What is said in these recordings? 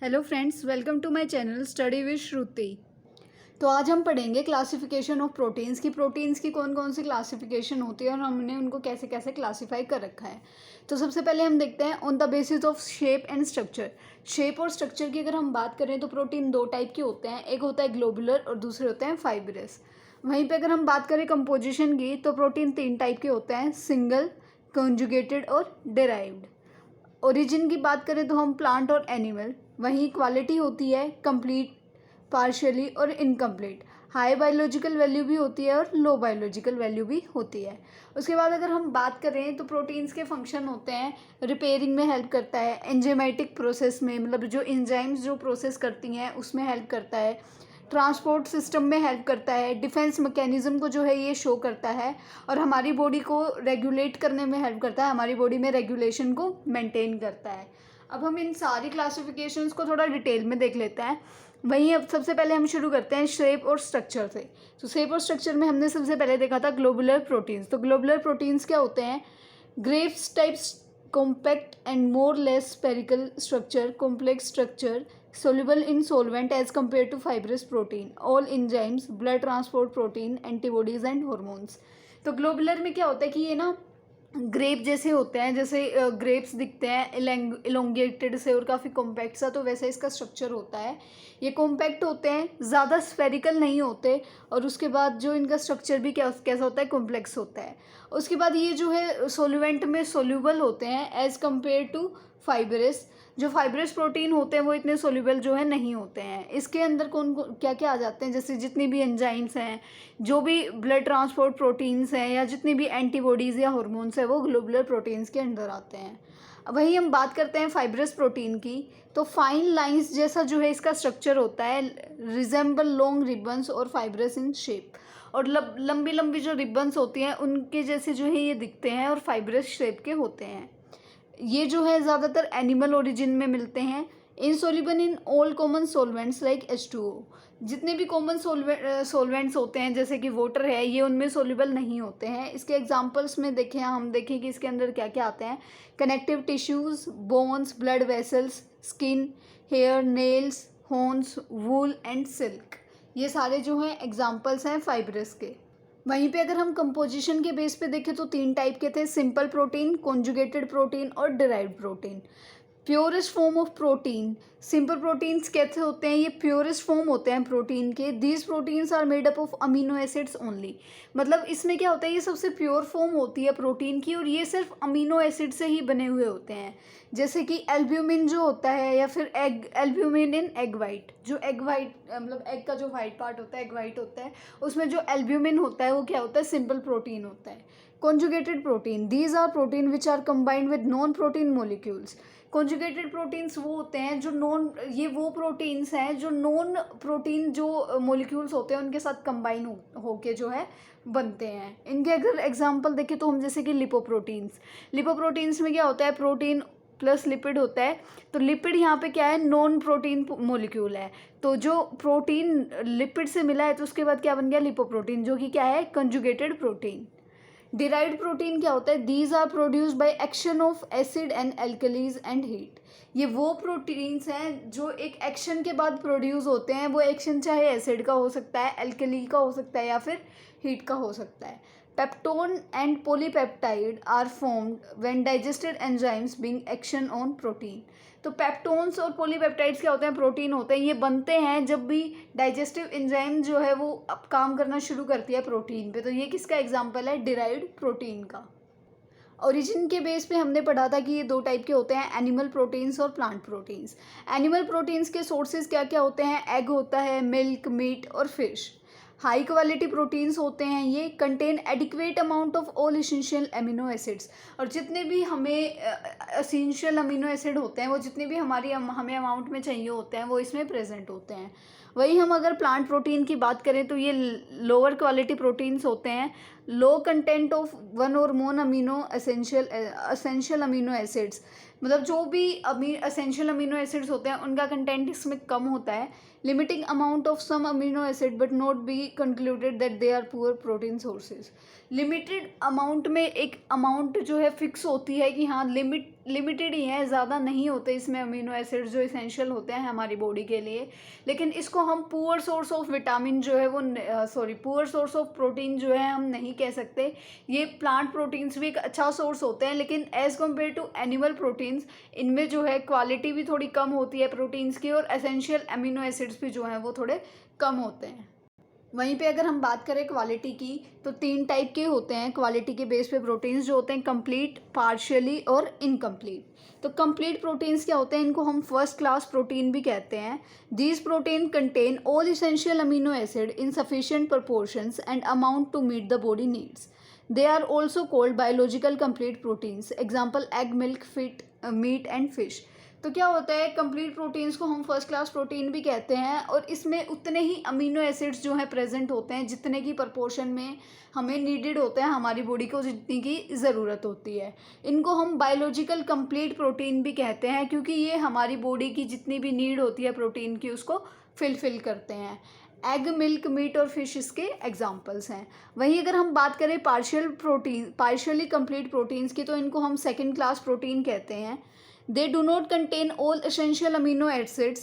Hello friends, welcome to my channel study with Shruti. तो आज हम पढ़ेंगे क्लासिफिकेशन ऑफ प्रोटीन्स की कौन कौन सी क्लासिफिकेशन होती है और हमने उनको कैसे कैसे क्लासीफाई कर रखा है। तो सबसे पहले हम देखते हैं on the basis of shape and structure. Shape और स्ट्रक्चर की अगर हम बात करें तो प्रोटीन दो टाइप के होते हैं, एक होता है ग्लोबुलर और दूसरे होते हैं फाइब्रस। वहीं पे अगर हम बात करें कंपोजिशन की तो प्रोटीन तीन टाइप के होते हैं, सिंगल, कंजुगेटेड और डिराइव्ड। ओरिजिन की बात करें तो हम प्लांट और एनिमल। वहीं क्वालिटी होती है कंप्लीट, पार्शियली और इनकम्प्लीट। हाई बायोलॉजिकल वैल्यू भी होती है और लो बायोलॉजिकल वैल्यू भी होती है। उसके बाद अगर हम बात करें तो प्रोटीन्स के फंक्शन होते हैं, रिपेयरिंग में हेल्प करता है, एंजाइमेटिक प्रोसेस में मतलब जो एंजाइम्स जो प्रोसेस करती हैं उसमें हेल्प करता है, ट्रांसपोर्ट सिस्टम में हेल्प करता है, डिफेंस मैकेनिज्म को जो है ये शो करता है और हमारी बॉडी को रेगुलेट करने में हेल्प करता है, हमारी बॉडी में रेगुलेशन को मेंटेन करता है। अब हम इन सारी क्लासिफिकेशंस को थोड़ा डिटेल में देख लेते हैं। वहीं अब सबसे पहले हम शुरू करते हैं शेप और स्ट्रक्चर से। तो शेप और स्ट्रक्चर में हमने सबसे पहले देखा था ग्लोबुलर प्रोटीन्स। तो ग्लोबुलर प्रोटीन्स क्या होते हैं? Grapes types, compact and more less spherical structure, complex structure, soluble in solvent as compared to fibrous protein, all enzymes, blood transport protein, antibodies and hormones। तो ग्लोबुलर में क्या होता है कि ये ना ग्रेप जैसे होते हैं, जैसे ग्रेप्स दिखते हैं इलोंगेटेड से और काफ़ी कॉम्पैक्ट सा, तो वैसे इसका स्ट्रक्चर होता है। ये कॉम्पैक्ट होते हैं, ज़्यादा स्फेरिकल नहीं होते और उसके बाद जो इनका स्ट्रक्चर भी कैसा होता है, कॉम्प्लेक्स होता है। उसके बाद ये जो है सोल्यूवेंट में सोल्यूबल होते हैं एज़ कम्पेयर टू फाइब्रस। जो फाइब्रस प्रोटीन होते हैं वो इतने सोल्यूबल जो है नहीं होते हैं। इसके अंदर कौन क्या क्या आ जाते हैं, जैसे जितनी भी एंजाइम्स हैं, जो भी ब्लड ट्रांसपोर्ट प्रोटीन्स हैं या जितनी भी एंटीबॉडीज़ या हार्मोन्स हैं वो ग्लोबुलर प्रोटीन्स के अंदर आते हैं। वहीं हम बात करते हैं फाइब्रस प्रोटीन की। तो फाइन लाइंस जैसा जो है इसका स्ट्रक्चर होता है, रिजेंबल लॉन्ग रिबन्स और फाइब्रस इन शेप। और लंबी लंबी जो रिबन्स होती हैं उनके जैसे जो है ये दिखते हैं और फाइब्रस शेप के होते हैं। ये जो है ज़्यादातर एनिमल ओरिजिन में मिलते हैं। Insoluble in all common solvents like H2O। जितने भी कॉमन सोलवेंट्स होते हैं जैसे कि वाटर है, ये उनमें सोल्यूबल नहीं होते हैं। इसके एग्जांपल्स में हम देखें कि इसके अंदर क्या क्या आते हैं। Connective tissues, bones, blood vessels, skin, hair, nails, horns, wool and silk. ये सारे जो हैं एग्जाम्पल्स हैं फाइब्रस के। वहीं पे अगर हम कंपोजिशन के बेस पे देखें तो तीन टाइप के थे, सिंपल प्रोटीन, कॉन्जुगेटेड प्रोटीन और derived protein. Purest form of protein, simple proteins कैसे होते हैं? ये प्योरेस्ट फॉर्म होते हैं प्रोटीन के। These proteins are made up of amino acids only. मतलब इसमें क्या होता है, ये सबसे प्योर फॉर्म होती है प्रोटीन की और ये सिर्फ अमीनो एसिड से ही बने हुए होते हैं। जैसे कि एल्ब्यूमिन जो होता है या फिर एग, एल्ब्यूमिन इन एग वाइट। जो एग वाइट मतलब एग का जो वाइट पार्ट होता है, एग वाइट होता है, उसमें जो एल्ब्यूमिन होता है वो क्या होता है? सिंपल प्रोटीन होता है। Conjugated protein, these are protein which are combined with non protein molecules. Conjugated proteins वो होते हैं जो ये वो प्रोटीन्स हैं जो नॉन प्रोटीन जो मोलिक्यूल्स होते हैं उनके साथ कंबाइन होके जो है बनते हैं। इनके अगर एग्जांपल देखें तो हम जैसे कि लिपोप्रोटीन्स में क्या होता है? प्रोटीन प्लस लिपिड होता है। तो लिपिड यहाँ पे क्या है? नॉन प्रोटीन मोलिक्यूल है। तो जो प्रोटीन लिपिड से मिला है तो उसके बाद क्या बन गया? लिपोप्रोटीन, जो कि क्या है? Conjugated protein. डिराइव्ड प्रोटीन क्या होता है? These are produced by action of acid and alkalies and heat. ये वो प्रोटीन्स हैं जो एक एक्शन के बाद प्रोड्यूस होते हैं। वो एक्शन चाहे एसिड का हो सकता है, एल्कली का हो सकता है या फिर हीट का हो सकता है। Peptone and polypeptide are formed when digested enzymes being action on protein. तो पेप्टोन्स और पॉलीपेप्टाइड्स क्या होते हैं? प्रोटीन होते हैं। ये बनते हैं जब भी डाइजेस्टिव एंजाइम जो है वो अब काम करना शुरू करती है प्रोटीन पे। तो ये किसका एग्जांपल है? डिराइव्ड प्रोटीन का। ओरिजिन के बेस पे हमने पढ़ा था कि ये दो टाइप के होते हैं, एनिमल प्रोटीन्स और प्लांट प्रोटीन्स। एनिमल प्रोटीन्स के सोर्सेज क्या क्या होते हैं? एग होता है, मिल्क, मीट और फिश। हाई क्वालिटी प्रोटीन्स होते हैं, ये contain adequate amount of all essential amino acids. और जितने भी हमें एसेंशियल अमीनो एसिड होते हैं वो जितने भी हमें अमाउंट में चाहिए होते हैं वो इसमें प्रेजेंट होते हैं। वही हम अगर प्लांट प्रोटीन की बात करें तो ये लोअर क्वालिटी प्रोटीन्स होते हैं, लो कंटेंट ऑफ वन और मोर अमीनो एसेंशियल अमीनो एसिड्स। मतलब जो भी एसेंशियल अमीनो एसिड्स होते हैं उनका कंटेंट इसमें कम होता है। Limiting amount of some amino acid but not be concluded that they are poor protein sources. Limited amount में एक अमाउंट जो है फिक्स होती है कि हाँ लिमिट लिमिटेड ही हैं, ज़्यादा नहीं होते इसमें अमीनो एसिड्स जो इसेंशियल होते हैं हमारी बॉडी के लिए। लेकिन इसको हम पुअर सोर्स ऑफ विटामिन जो है वो पुअर सोर्स ऑफ प्रोटीन जो है हम नहीं कह सकते। ये प्लांट प्रोटीन्स भी एक अच्छा सोर्स होते हैं, लेकिन as compare to animal proteins इनमें जो है क्वालिटी भी थोड़ी कम होती है प्रोटीन्स की, और एसेंशियल अमीनो एसिड्स भी जो हैं वो थोड़े कम होते हैं। वहीं पे अगर हम बात करें क्वालिटी की, तो 3 टाइप के होते हैं क्वालिटी के बेस पे प्रोटीन्स जो होते हैं, कंप्लीट, पार्शियली और इनकम्प्लीट। तो कंप्लीट प्रोटीन्स क्या होते हैं, इनको हम फर्स्ट क्लास प्रोटीन भी कहते हैं। These protein contain all essential amino acid in sufficient proportions and amount to meet the body needs. They are also called biological complete proteins, example egg, milk, fit, meat and fish. तो क्या होता है, complete proteins को हम first class protein भी कहते हैं, और इसमें उतने ही अमीनो एसिड्स जो हैं प्रेजेंट होते हैं जितने की प्रपोर्शन में हमें नीडेड होते हैं, हमारी बॉडी को जितनी की ज़रूरत होती है। इनको हम बायोलॉजिकल कंप्लीट प्रोटीन भी कहते हैं, क्योंकि ये हमारी बॉडी की जितनी भी नीड होती है प्रोटीन की उसको फिल करते हैं। एग, मिल्क, मीट और फिश इसके एग्जाम्पल्स हैं। वहीं अगर हम बात करें पार्शियली कंप्लीट प्रोटीन्स की, तो इनको हम सेकेंड क्लास प्रोटीन कहते हैं। They do not contain all essential amino acids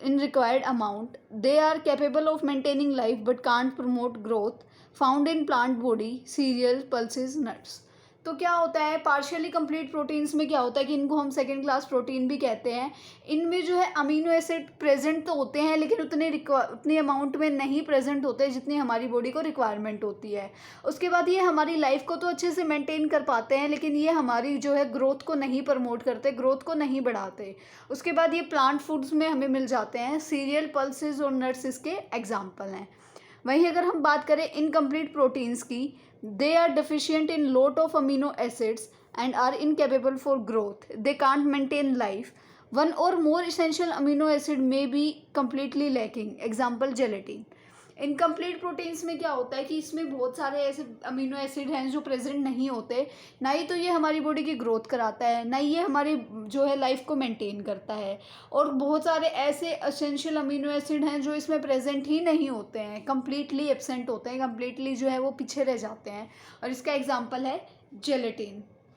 in required amount. They are capable of maintaining life but can't promote growth. Found in plant body, cereals, pulses, nuts. तो क्या होता है, partially complete proteins में क्या होता है कि इनको हम सेकेंड क्लास प्रोटीन भी कहते हैं। इनमें जो है अमीनो एसिड प्रेजेंट तो होते हैं, लेकिन उतनी अमाउंट में नहीं प्रेजेंट होते जितनी हमारी बॉडी को रिक्वायरमेंट होती है। उसके बाद ये हमारी लाइफ को तो अच्छे से मेंटेन कर पाते हैं, लेकिन ये हमारी जो है ग्रोथ को नहीं प्रमोट करते, ग्रोथ को नहीं बढ़ाते। उसके बाद ये प्लांट फूड्स में हमें मिल जाते हैं। सीरियल, पल्सेस और नट्स इसके एग्जाम्पल हैं। वहीं अगर हम बात करें इनकम्प्लीट प्रोटीन्स की, they are deficient in lot of amino acids and are incapable for growth. They can't maintain life. One or more essential amino acid may be completely lacking. Example, gelatin. Incomplete proteins में क्या होता है कि इसमें बहुत सारे ऐसे amino acid हैं जो प्रेजेंट नहीं होते। ना ही तो ये हमारी बॉडी की ग्रोथ कराता है, ना ही ये हमारी जो है लाइफ को मेंटेन करता है, और बहुत सारे ऐसे एसेंशियल अमीनो एसिड हैं जो इसमें प्रेजेंट ही नहीं होते हैं, कम्प्लीटली एब्सेंट होते हैं, कम्प्लीटली जो है वो पीछे रह जाते हैं। और इसका एग्जाम्पल है जेलेटिन।